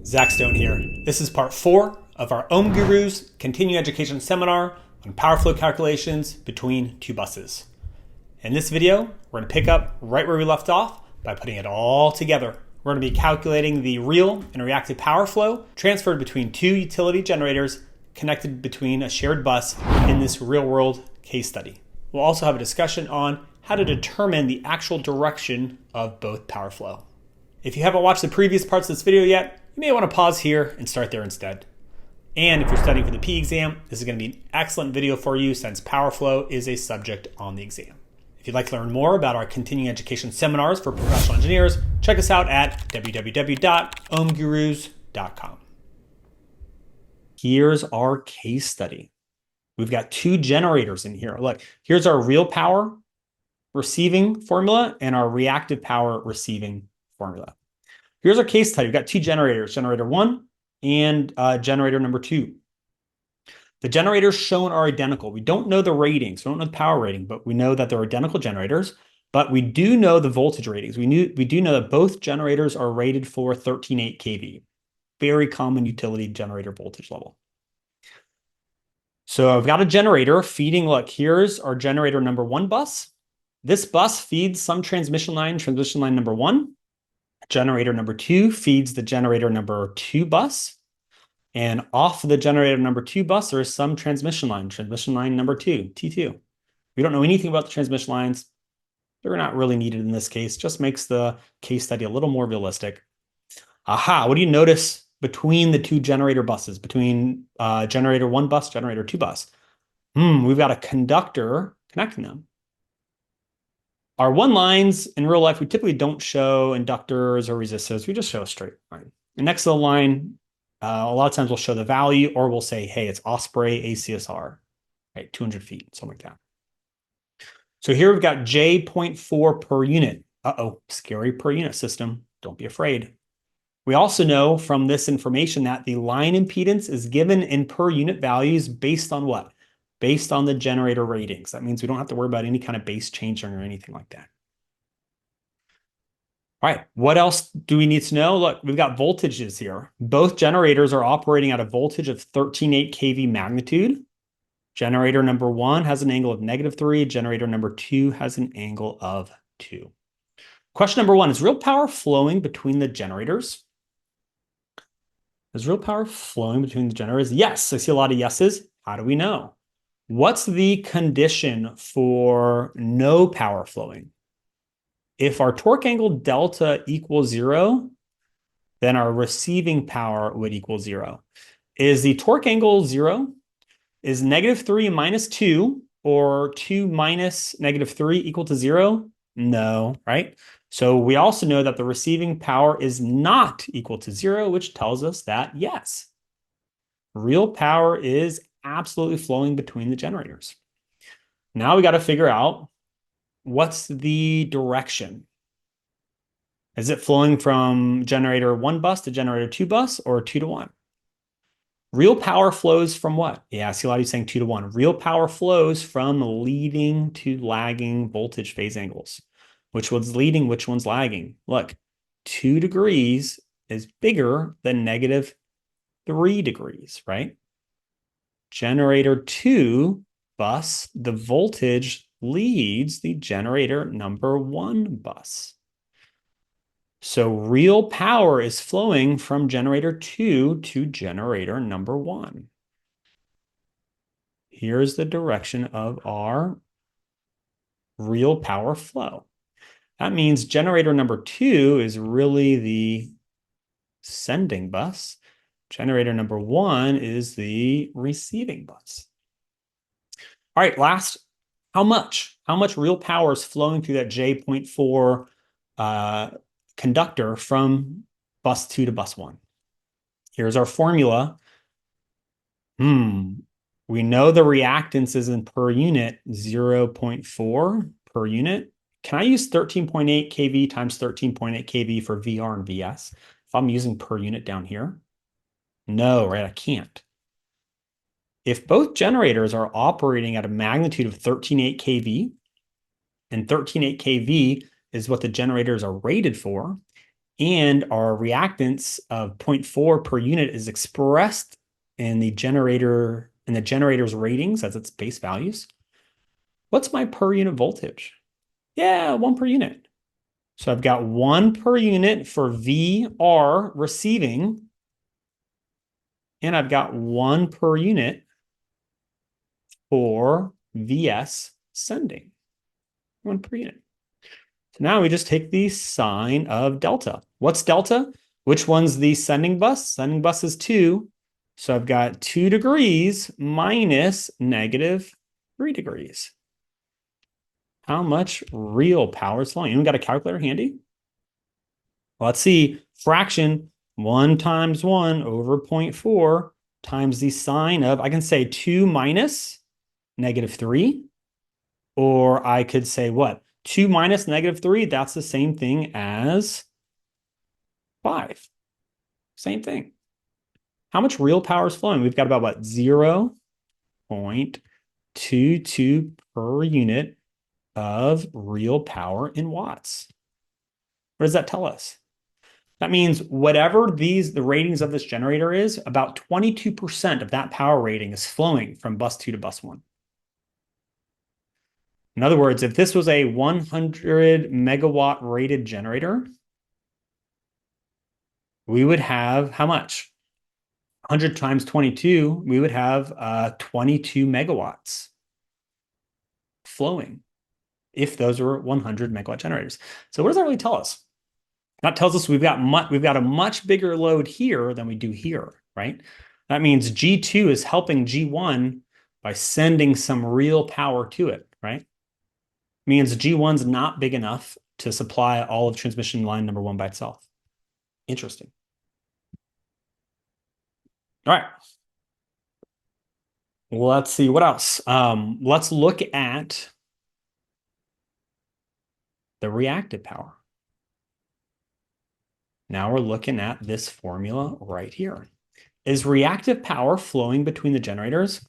Zach Stone here. This is part 4 of our Ohm Gurus continuing education seminar on power flow calculations between two buses. In this video, we're going to pick up right where we left off by putting it all together. We're going to be calculating the real and reactive power flow transferred between two utility generators connected between a shared bus in this real-world case study. We'll also have a discussion on how to determine the actual direction of both power flow. If you haven't watched the previous parts of this video yet, you may want to pause here and start there instead. And if you're studying for the P exam, this is going to be an excellent video for you since power flow is a subject on the exam. If you'd like to learn more about our continuing education seminars for professional engineers, check us out at www.ohmgurus.com. Here's our case study. We've got two generators in here. Look, here's our real power receiving formula and our reactive power receiving formula. Here's our case study. We've got two generators, generator 1 and generator number 2. The generators shown are identical. We don't know the ratings. We don't know the power rating, but we know that they're identical generators. But we do know the voltage ratings. We do know that both generators are rated for 13.8 kV. Very common utility generator voltage level. So I've got a generator feeding, look, here's our generator number 1 bus. This bus feeds some transmission line number 1. Generator number 2 feeds the generator number 2 bus. And off of the generator number 2 bus, there is some transmission line number 2, T2. We don't know anything about the transmission lines. They're not really needed in this case. Just makes the case study a little more realistic. Aha, what do you notice between the two generator buses, between generator 1 bus, generator 2 bus? We've got a conductor connecting them. Our one lines in real life, we typically don't show inductors or resistors. We just show a straight line. And next to the line, a lot of times we'll show the value or we'll say, hey, it's Osprey ACSR, right? 200 feet, something like that. So here we've got J.4 per unit. Uh-oh, scary per unit system. Don't be afraid. We also know from this information that the line impedance is given in per unit values based on what? Based on the generator ratings. That means we don't have to worry about any kind of base changing or anything like that. All right, what else do we need to know? Look, we've got voltages here. Both generators are operating at a voltage of 13.8 kV magnitude. Generator number 1 has an angle of -3. Generator number 2 has an angle of 2. Question number 1, is real power flowing between the generators? Is real power flowing between the generators? Yes, I see a lot of yeses. How do we know? What's the condition for no power flowing? If our torque angle delta equals 0, then our receiving power would equal 0. Is the torque angle 0? Is -3 minus 2 or 2 minus -3 equal to 0? No, right? So we also know that the receiving power is not equal to 0, which tells us that yes, real power is absolutely flowing between the generators. Now we got to figure out what's the direction. Is it flowing from generator 1 bus to generator 2 bus or 2 to 1? Real power flows from what? Yeah, I see a lot of you saying 2 to 1. Real power flows from leading to lagging voltage phase angles. Which one's leading, which one's lagging? Look, 2 degrees is bigger than -3 degrees, right? Generator 2 bus, the voltage leads the generator number 1 bus. So real power is flowing from generator 2 to generator number 1. Here's the direction of our real power flow. That means generator number 2 is really the sending bus. Generator number 1 is the receiving bus. All right, last, how much real power is flowing through that J.4 conductor from bus 2 to bus 1? Here's our formula. We know the reactance is in per unit, 0.4 per unit. Can I use 13.8 kV times 13.8 kV for VR and VS if I'm using per unit down here? No, right? I can't. If both generators are operating at a magnitude of 13.8 kV, and 13.8 kV is what the generators are rated for, and our reactance of 0.4 per unit is expressed in the generator's ratings as its base values. What's my per unit voltage? Yeah, 1 per unit. So I've got 1 per unit for VR receiving, and I've got 1 per unit for VS sending. 1 per unit. So now we just take the sine of delta. What's delta? Which one's the sending bus? Sending bus is 2. So I've got 2 degrees minus negative 3 degrees. How much real power is flowing? Anyone got a calculator handy? Well, let's see. Fraction 1 times 1 over 0.4 times the sine of, I can say 2 minus negative 3. Or I could say what? 2 minus negative 3, that's the same thing as 5. Same thing. How much real power is flowing? We've got about what? 0.22 per unit of real power in watts. What does that tell us? That means whatever the ratings of this generator is, about 22% of that power rating is flowing from bus 2 to bus 1. In other words, if this was a 100 megawatt rated generator, we would have how much? 100 times 22, we would have 22 megawatts flowing if those were 100 megawatt generators. So what does that really tell us? That tells us we've got a much bigger load here than we do here, right? That means G2 is helping G1 by sending some real power to it, right? Means G1's not big enough to supply all of transmission line number 1 by itself. Interesting. All right. Let's see what else. Let's look at the reactive power. Now we're looking at this formula right here. Is reactive power flowing between the generators?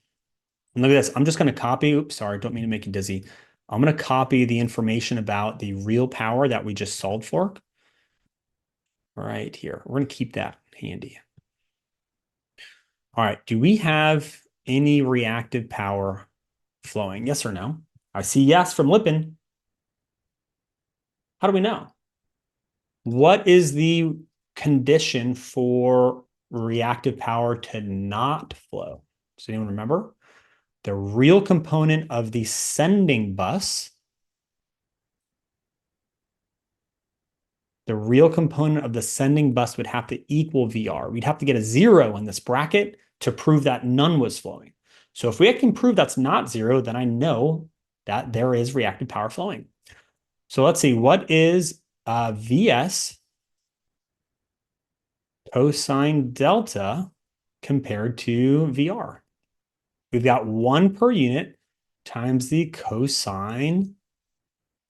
And look at this. I'm just going to copy. Oops, sorry, don't mean to make you dizzy. I'm going to copy the information about the real power that we just solved for right here. We're going to keep that handy. All right. Do we have any reactive power flowing? Yes or no? I see yes from Lippin. How do we know? What is the condition for reactive power to not flow? Does anyone remember? The real component of the sending bus, would have to equal VR. We'd have to get a 0 in this bracket to prove that none was flowing. So if we can prove that's not 0, then I know that there is reactive power flowing. So let's see, what is VS cosine delta compared to VR? We've got 1 per unit times the cosine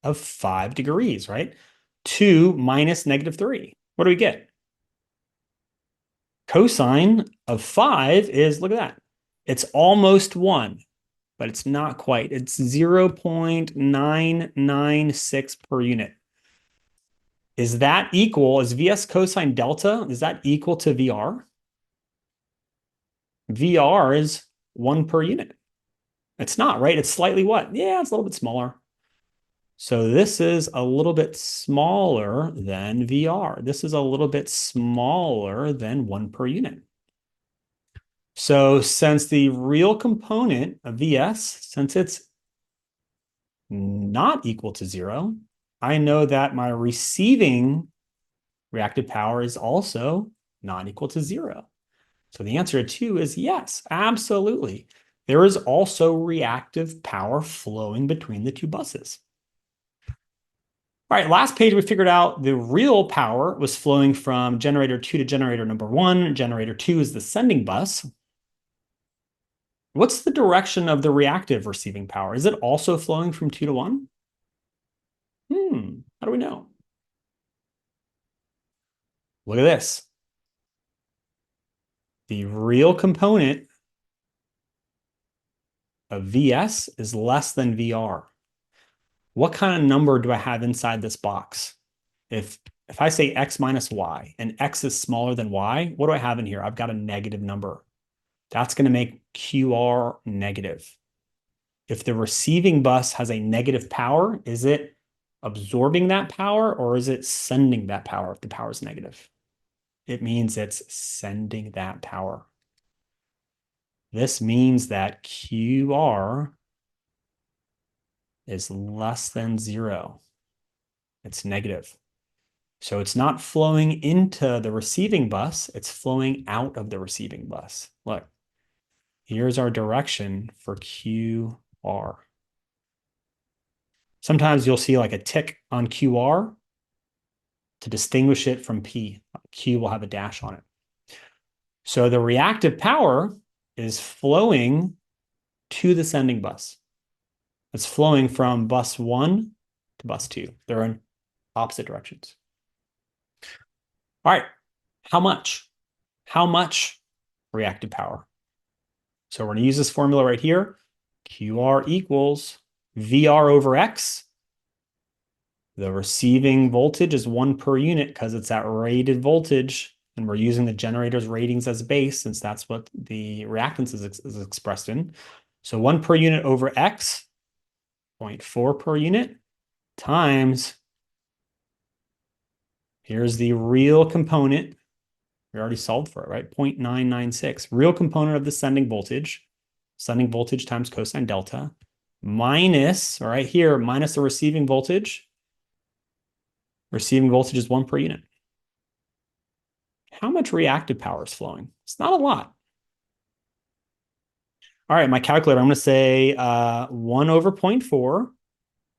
of 5 degrees, right? 2 minus negative 3. What do we get? Cosine of 5 is, look at that. It's almost 1, but it's not quite. It's 0.996 per unit. Is VS cosine delta, is that equal to VR? VR is 1 per unit. It's not, right? It's slightly what? Yeah, it's a little bit smaller. So this is a little bit smaller than VR. This is a little bit smaller than 1 per unit. So since the real component of VS, since it's not equal to 0, I know that my receiving reactive power is also not equal to 0. So the answer to 2 is yes, absolutely. There is also reactive power flowing between the two buses. All right, last page, we figured out the real power was flowing from generator 2 to generator number 1. Generator 2 is the sending bus. What's the direction of the reactive receiving power? Is it also flowing from 2 to 1? How do we know? Look at this. The real component of VS is less than VR. What kind of number do I have inside this box? If I say x minus y and x is smaller than y, what do I have in here? I've got a negative number. That's going to make QR negative. If the receiving bus has a negative power, is it absorbing that power or is it sending that power if the power is negative? It means it's sending that power. This means that QR is less than 0. It's negative. So it's not flowing into the receiving bus, it's flowing out of the receiving bus. Look, here's our direction for QR. Sometimes you'll see like a tick on QR to distinguish it from P. Q will have a dash on it. So the reactive power is flowing to the sending bus. It's flowing from bus 1 to bus 2. They're in opposite directions. All right, how much? How much reactive power? So we're going to use this formula right here. QR equals VR over X. The receiving voltage is 1 per unit because it's at rated voltage, and we're using the generator's ratings as base since that's what the reactance is expressed in. So 1 per unit over X, 0.4 per unit, times, here's the real component. We already solved for it, right? 0.996. Real component of the sending voltage times cosine delta, minus, right here, minus the receiving voltage. Receiving voltage is 1 per unit. How much reactive power is flowing? It's not a lot. All right, my calculator, I'm going to say 1 over 0.4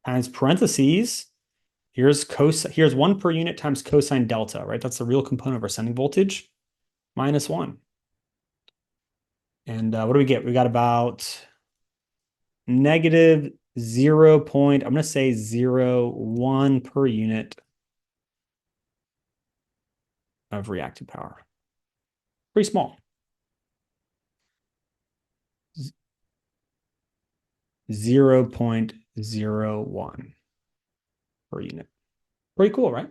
times parentheses. Here's 1 per unit times cosine delta, right? That's the real component of our sending voltage, minus 1. And what do we get? We got about negative 0. I'm going to say 0.1 per unit of reactive power. Pretty small. 0.01 per unit. Pretty cool, right?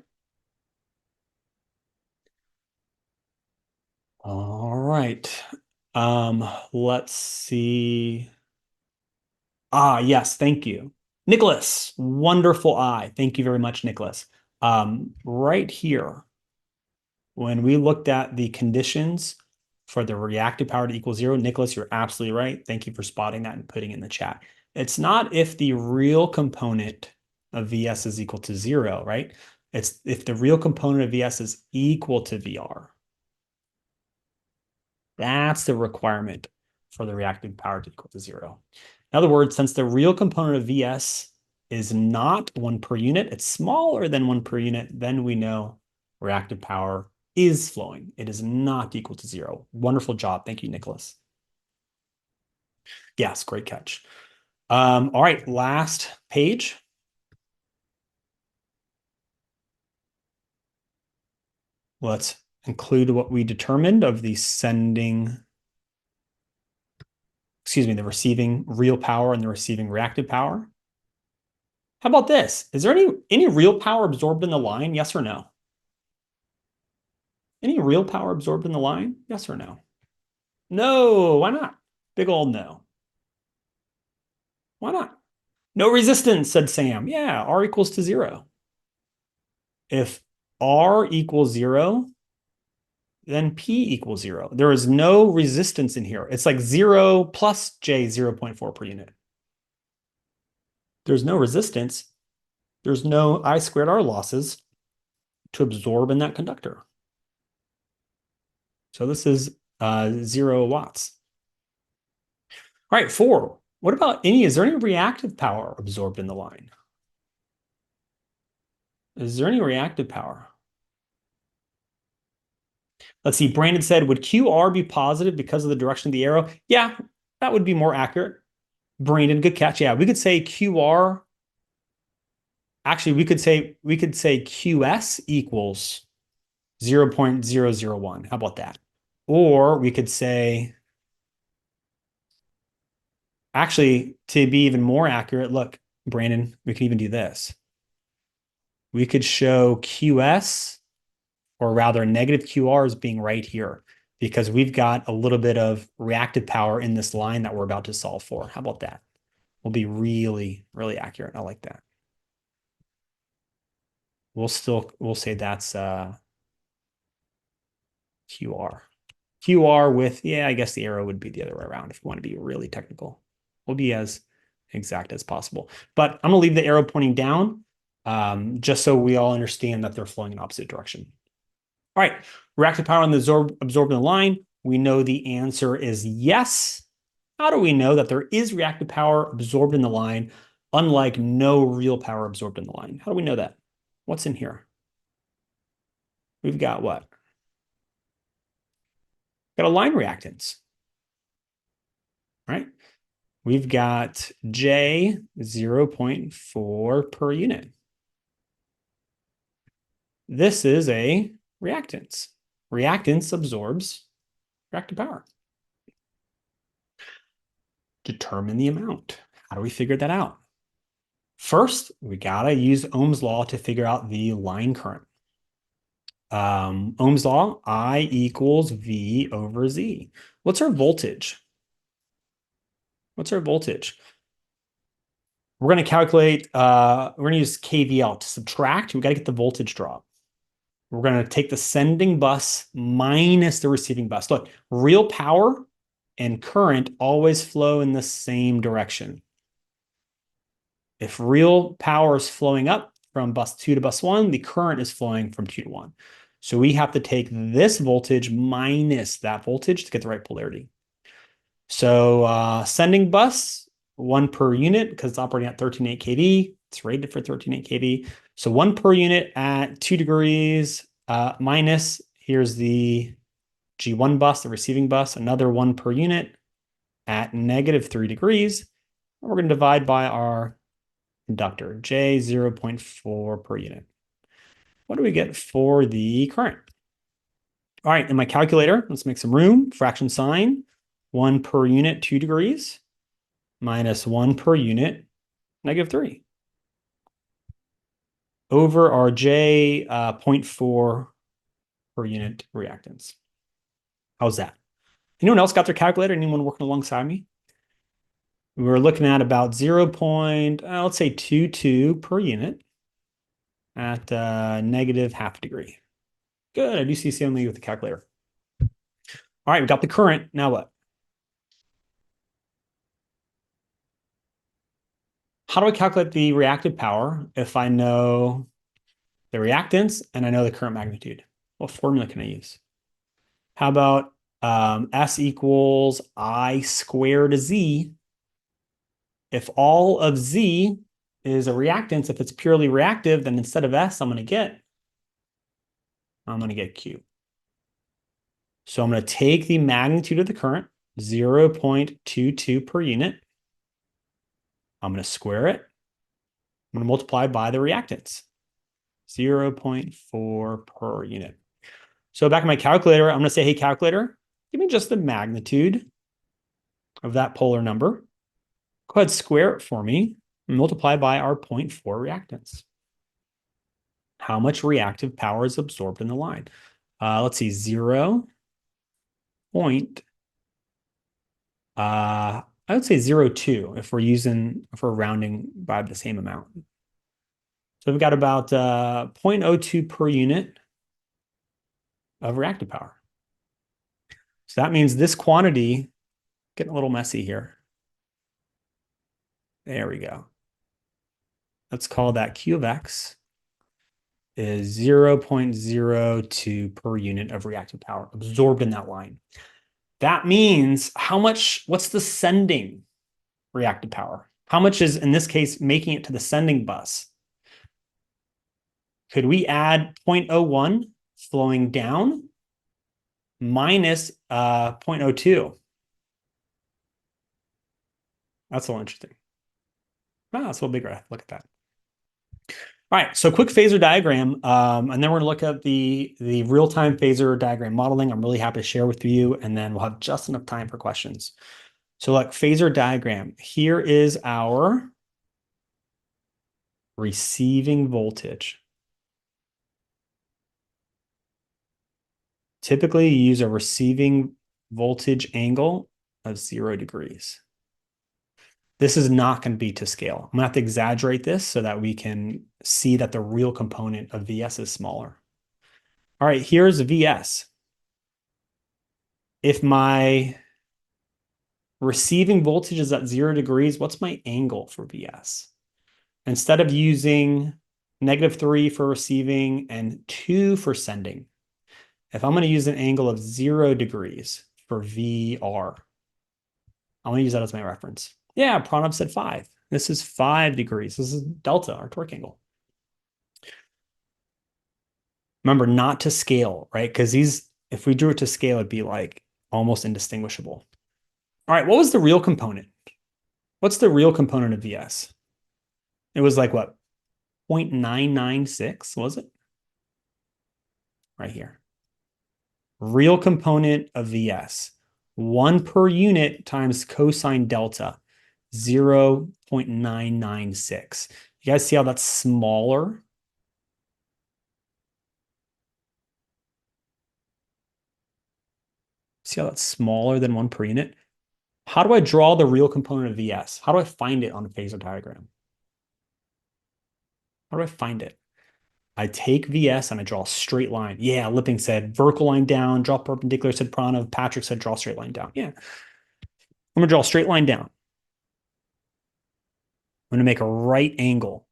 All right. Let's see. Yes, thank you. Nicholas, wonderful eye. Thank you very much, Nicholas. Right here, when we looked at the conditions for the reactive power to equal 0, Nicholas, you're absolutely right. Thank you for spotting that and putting it in the chat. It's not if the real component of VS is equal to 0, right? It's if the real component of VS is equal to VR. That's the requirement for the reactive power to equal to 0. In other words, since the real component of VS is not 1 per unit, it's smaller than 1 per unit, then we know reactive power is flowing. It is not equal to 0. Wonderful job. Thank you, Nicholas. Yes, great catch. All right, last page. Let's include what we determined of the the receiving real power and the receiving reactive power. How about this? Is there any real power absorbed in the line? Yes or no? Any real power absorbed in the line? Yes or no? No, why not? Big old no. Why not? No resistance, said Sam. Yeah, R equals to 0. If R equals 0, then P equals 0. There is no resistance in here. It's like 0 plus J 0.4 per unit. There's no resistance. There's no I squared R losses to absorb in that conductor. So this is 0 watts. All right, 4. What about is there any reactive power absorbed in the line? Is there any reactive power? Let's see, Brandon said, would QR be positive because of the direction of the arrow? Yeah, that would be more accurate. Brandon, good catch. Yeah, we could say QR. Actually, we could say QS equals 0.001. How about that? Or we could say, actually, to be even more accurate, look, Brandon, we can even do this. we could show QS, or rather negative QR, as being right here, because we've got a little bit of reactive power in this line that we're about to solve for. How about that? We'll be really, really accurate. I like that. We'll say that's QR. QR with, yeah, I guess the arrow would be the other way around if we want to be really technical. We'll be as exact as possible. But I'm going to leave the arrow pointing down just so we all understand that they're flowing in opposite direction. All right, reactive power on the absorbed in the line. We know the answer is yes. How do we know that there is reactive power absorbed in the line, unlike no real power absorbed in the line? How do we know that? What's in here? We've got what? Got a line reactance, right? We've got J 0.4 per unit. This is a reactance. Reactance absorbs reactive power. Determine the amount. How do we figure that out? First, we gotta use Ohm's law to figure out the line current. Ohm's law, I equals V over Z. What's our voltage? What's our voltage? We're going to calculate, we're going to use KVL to subtract. We got to get the voltage drop. We're going to take the sending bus minus the receiving bus. Look, real power and current always flow in the same direction. If real power is flowing up from bus 2 to bus 1, the current is flowing from 2 to 1. So we have to take this voltage minus that voltage to get the right polarity. So sending bus, 1 per unit, because it's operating at 13.8 kV. It's rated for 13.8 kV. So 1 per unit at 2 degrees minus, here's the G1 bus, the receiving bus, another 1 per unit at negative 3 degrees. And we're going to divide by our conductor, J 0.4 per unit. What do we get for the current? All right, in my calculator, let's make some room. Fraction sign, 1 per unit, 2 degrees, minus 1 per unit, negative 3. Over our J 0.4 per unit reactance. How's that? Anyone else got their calculator? Anyone working alongside me? We were looking at about 0. Let's say 22 per unit at negative ½ degree. Good, I do see something with the calculator. All right, we got the current. Now what? How do I calculate the reactive power if I know the reactance and I know the current magnitude? What formula can I use? How about S equals I squared Z? If all of Z is a reactance, if it's purely reactive, then instead of S, I'm going to get Q. So I'm going to take the magnitude of the current, 0.22 per unit. I'm going to square it. I'm going to multiply by the reactance, 0.4 per unit. So back in my calculator, I'm going to say, hey, calculator, give me just the magnitude of that polar number. Go ahead, square it for me, and multiply by our 0.4 reactance. How much reactive power is absorbed in the line? Let's see, 0. I would say 0.2 if we're rounding by the same amount. So we've got about 0.02 per unit of reactive power. So that means this quantity, getting a little messy here. There we go. Let's call that Q of X is 0.02 per unit of reactive power absorbed in that line. That means what's the sending reactive power? How much is, in this case, making it to the sending bus? Could we add 0.01 flowing down minus 0.02? That's a little interesting. That's a little bigger. Look at that. All right, so quick phasor diagram, and then we're going to look at the real-time phasor diagram modeling. I'm really happy to share with you, and then we'll have just enough time for questions. So look, phasor diagram. Here is our receiving voltage. Typically, you use a receiving voltage angle of 0 degrees. This is not going to be to scale. I'm going to have to exaggerate this so that we can see that the real component of VS is smaller. All right, here's VS. If my receiving voltage is at 0 degrees, what's my angle for VS? Instead of using -3 for receiving and 2 for sending, if I'm going to use an angle of 0 degrees for VR, I'm going to use that as my reference. Yeah, Pranav said 5. This is 5 degrees. This is delta, our torque angle. Remember, not to scale, right? Because if we drew it to scale, it'd be like almost indistinguishable. All right, what was the real component? What's the real component of VS? It was like what? 0.996, was it? Right here. Real component of VS. 1 per unit times cosine delta, 0.996. You guys see how that's smaller? See how that's smaller than 1 per unit? How do I draw the real component of VS? How do I find it on a Phasor diagram? How do I find it? I take VS and I draw a straight line. Yeah, Lipping said vertical line down, draw perpendicular, said Pranav. Patrick said draw straight line down. Yeah. I'm going to draw a straight line down. I'm going to make a right angle.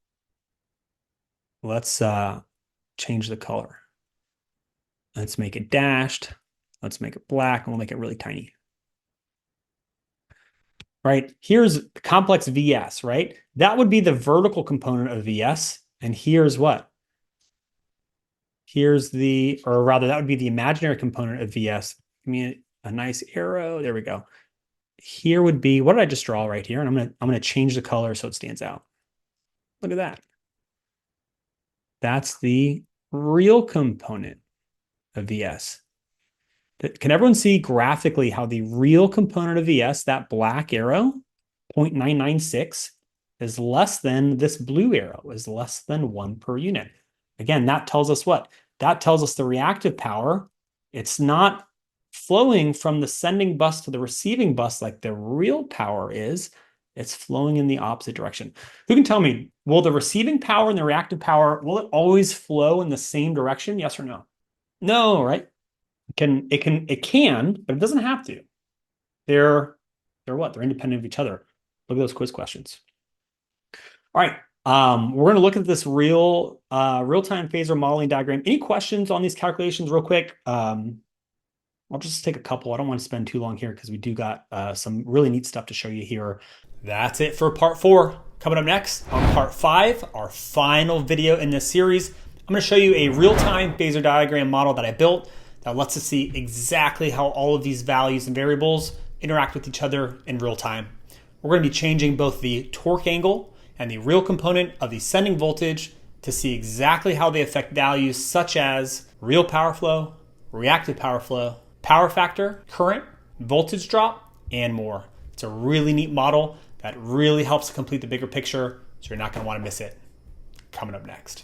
Let's change the color. Let's make it dashed. Let's make it black, and we'll make it really tiny. Right? Here's complex VS, right? That would be the vertical component of VS. And here's what? Here's the, or rather, that would be the imaginary component of VS. Give me a nice arrow. There we go. Here would be, what did I just draw right here? And I'm gonna change the color so it stands out. Look at that. That's the real component of VS. Can everyone see graphically how the real component of VS, that black arrow, 0.996, is less than this blue arrow, is less than 1 per unit? Again, that tells us what? That tells us the reactive power. It's not flowing from the sending bus to the receiving bus like the real power is. It's flowing in the opposite direction. Who can tell me, will the receiving power and the reactive power, will it always flow in the same direction? Yes or no? No, right? It can, but it doesn't have to. They're what? They're independent of each other. Look at those quiz questions. All right. We're going to look at this real-time Phasor modeling diagram. Any questions on these calculations real quick? I'll just take a couple. I don't want to spend too long here because we do got some really neat stuff to show you here. That's it for part 4. Coming up next on part 5, our final video in this series, I'm going to show you a real-time Phasor diagram model that I built that lets us see exactly how all of these values and variables interact with each other in real time. We're going to be changing both the torque angle and the real component of the sending voltage to see exactly how they affect values such as real power flow, reactive power flow, power factor, current, voltage drop, and more. It's a really neat model that really helps to complete the bigger picture, so you're not going to want to miss it. Coming up next.